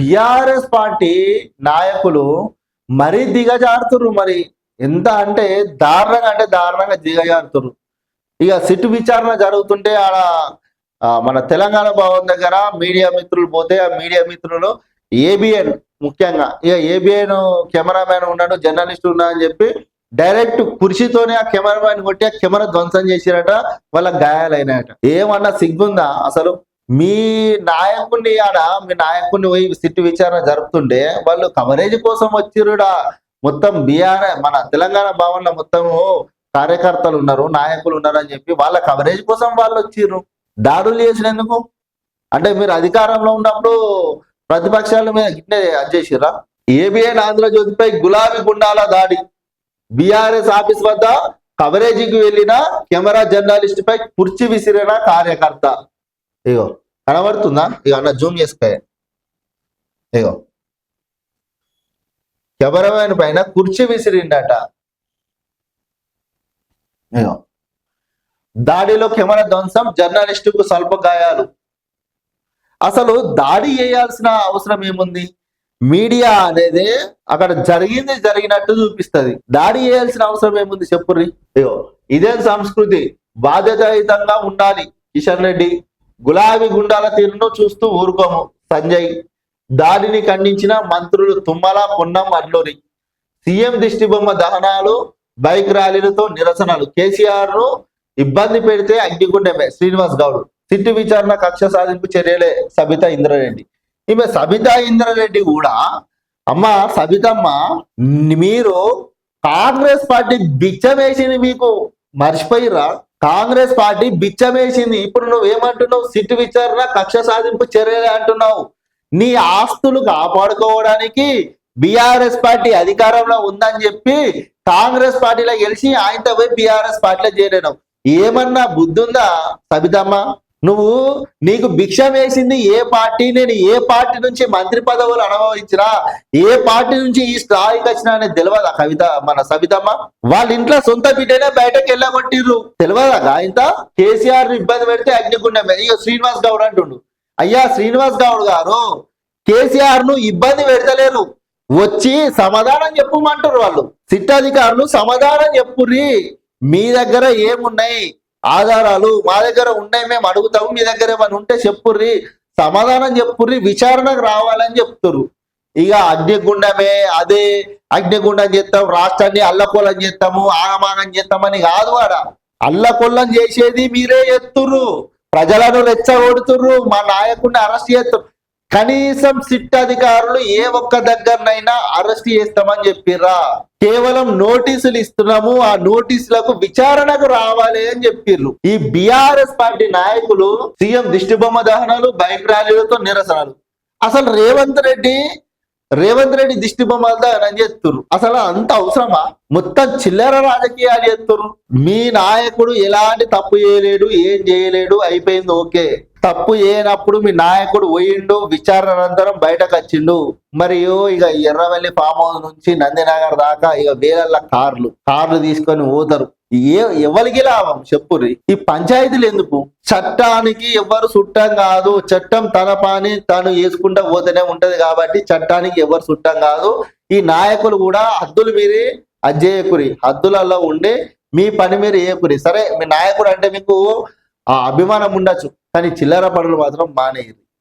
BRS party నాయకులు మరీ దిగజారుతురు. మరి ఎంత అంటే దారుణంగా దిగజారుతురు. ఇక సిట్టు విచారణ జరుగుతుంటే ఆడ మన తెలంగాణ భవన్ దగ్గర మీడియా మిత్రులు పోతే ఆ మీడియా మిత్రులు ఏబిఎన్ ముఖ్యంగా ఇక ఏబిఎన్ కెమెరామ్యాన్ ఉన్నాడు, జర్నలిస్ట్ ఉన్నా అని చెప్పి డైరెక్ట్ కుర్చీతోనే ఆ కెమెరామ్యాన్ కొట్టి ఆ కెమెరా ధ్వంసం చేసిరట, వాళ్ళకి గాయాలైనాయట. ఏమన్నా సిగ్గుందా అసలు? మీ నాయకుడిని మీ నాయకుడిని పోయి సిట్టు విచారణ జరుపుతుంటే వాళ్ళు కవరేజ్ కోసం వచ్చిరుడా. మొత్తం మన తెలంగాణ భవన్ లో మొత్తము కార్యకర్తలు ఉన్నారు, నాయకులు ఉన్నారు అని చెప్పి వాళ్ళ కవరేజ్ కోసం వాళ్ళు వచ్చిర్రు. దాడులు చేసినందుకు అంటే మీరు అధికారంలో ఉన్నప్పుడు ప్రతిపక్షాల మీద గిట్నే చేసిర్రా? ఏబిఎన్ ఆంధ్రజ్యోతిపై గులాబీ గుండాల దాడి, బిఆర్ఎస్ ఆఫీస్ వద్ద కవరేజీకి వెళ్లిన కెమెరా జర్నలిస్ట్ పై కుర్చీ విసిరిన కార్యకర్త. ఇగో కనబడుతుందా? ఇక అన్న జూమ్ చేసుకో. ఇగో కెమెరామెన్ పైన కుర్చీ విసిరిండట. ఇగో దాడిలో కెమెరా ధ్వంసం, జర్నలిస్టుకు స్వల్ప గాయాలు. అసలు దాడి చేయాల్సిన అవసరం ఏముంది? మీడియా అనేది అక్కడ జరిగినట్టు చూపిస్తుంది. దాడి చేయాల్సిన అవసరం ఏముంది చెప్పుర్రి? అయ్యో ఇదే సంస్కృతి, బాధ్యతాయుతంగా ఉండాలి. కిషన్ రెడ్డి గులాబీ గుండాల తీరును చూస్తూ ఊరుకోము. సంజయ్ దాడిని ఖండించిన మంత్రులు తుమ్మల, పొన్నం, అడ్లూరి. సీఎం దిష్టిబొమ్మ దహనాలు, బైక్ ర్యాలీలతో నిరసనలు. కేసీఆర్ ను ఇబ్బంది పెడితే అగ్నిగుండమే. శ్రీనివాస్ గౌడ్ సిట్టు విచారణ కక్ష సాధింపు చర్యలే. సబితా ఇంద్రారెడ్డి. ఈమె సబితా ఇంద్రారెడ్డి కూడా అమ్మ సబితమ్మ, మీరు కాంగ్రెస్ పార్టీ బిచ్చమేసింది, మీకు మర్చిపోయిరా? కాంగ్రెస్ పార్టీ బిచ్చమేసింది. ఇప్పుడు నువ్వేమంటున్నావు? సిట్టు విచారణ కక్ష సాధింపు చర్యలే అంటున్నావు. నీ ఆస్తులు కాపాడుకోవడానికి బిఆర్ఎస్ పార్టీ అధికారంలో ఉందని చెప్పి కాంగ్రెస్ పార్టీలో గెలిచి ఆయనతో పోయి బిఆర్ఎస్ పార్టీలో చేరాను. ఏమన్నా బుద్ధి ఉందా సబితమ్మ? నీకు భిక్ష వేసింది ఏ పార్టీ? నేను ఏ పార్టీ నుంచి మంత్రి పదవులు అనుభవించినా, ఏ పార్టీ నుంచి ఈ స్థాయికి వచ్చినా అనేది తెలియదా మన సబితమ్మ? వాళ్ళ ఇంట్లో సొంత బిడ్డనే బయటకు వెళ్ళగొట్టిర్రు, తెలియదా? ఇంత కేసీఆర్ ఇబ్బంది పెడితే అగ్నిగుండమే. ఇక శ్రీనివాస్ గౌడ్ అంటుండు. అయ్యా శ్రీనివాస్ గౌడ్ గారు, కేసీఆర్ ను ఇబ్బంది పెడతలేరు, వచ్చి సమాధానం చెప్పమంటారు వాళ్ళు. సిట్ అధికారులు సమాధానం చెప్పుర్రి. మీ దగ్గర ఏమున్నాయి ఆధారాలు? మా దగ్గర ఉన్నాయి, మేము అడుగుతాము. మీ దగ్గర ఏమైనా ఉంటే చెప్పుర్రి, సమాధానం చెప్పుర్రి, విచారణకు రావాలని చెప్తుర్రు. ఇక అగ్నిగుండమే, అదే అగ్నిగుండం చేస్తాం, రాష్ట్రాన్ని అల్లకొల్లం చేస్తాము, ఆగమాగం చేస్తామని కాదు. వాడ అల్లకొల్లం చేసేది మీరే చేస్తుర్రు, ప్రజలను రెచ్చగొడుతుర్రు, మా నాయకుడిని అరెస్ట్ చేస్తుర్రు. కనీసం సిట్ అధికారులు ఏ ఒక్క దగ్గరనైనా అరెస్ట్ చేస్తామని చెప్పిర్రా? కేవలం నోటీసులు ఇస్తున్నాము, ఆ నోటీసులకు విచారణకు రావాలి అని చెప్పిర్రు. ఈ బిఆర్ఎస్ పార్టీ నాయకులు సీఎం దిష్టిబొమ్మ దహనాలు, బైక్ ర్యాలీలతో నిరసనలు. అసలు రేవంత్ రెడ్డి దిష్టిబొమ్మల దహనం చేస్తుర్రు. అసలు అంత అవసరమా? మొత్తం చిల్లర రాజకీయాలు చేస్తుర్రు. మీ నాయకుడు ఎలాంటి తప్పు చేయలేడు, ఏం చేయలేడు, అయిపోయింది, ఓకే. తప్పు చేయనప్పుడు మీ నాయకుడు పోయిండు, విచారణ అనంతరం బయటకు వచ్చిండు. మరియు ఇక ఎర్రవెల్లి ఫామ్ హౌస్ నుంచి నందినగర్ దాకా ఇక వేలల్ల కార్లు తీసుకొని పోతారు. ఎవరికి లాభం చెప్పుర్రి? ఈ పంచాయతీలు ఎందుకు? చట్టానికి ఎవరు చుట్టం కాదు. చట్టం తన పని తను వేసుకుంటా పోతూనే ఉంటది కాబట్టి చట్టానికి ఎవరు చుట్టం కాదు. ఈ నాయకులు కూడా హద్దులు మీరి అజ్జేయకురి, హద్దులలో ఉండి మీ పని మీరు ఏకురి. సరే, మీ నాయకుడు అంటే మీకు ఆ అభిమానం ఉండొచ్చు, కానీ చిల్లర పనులు మాత్రం మానేయరు.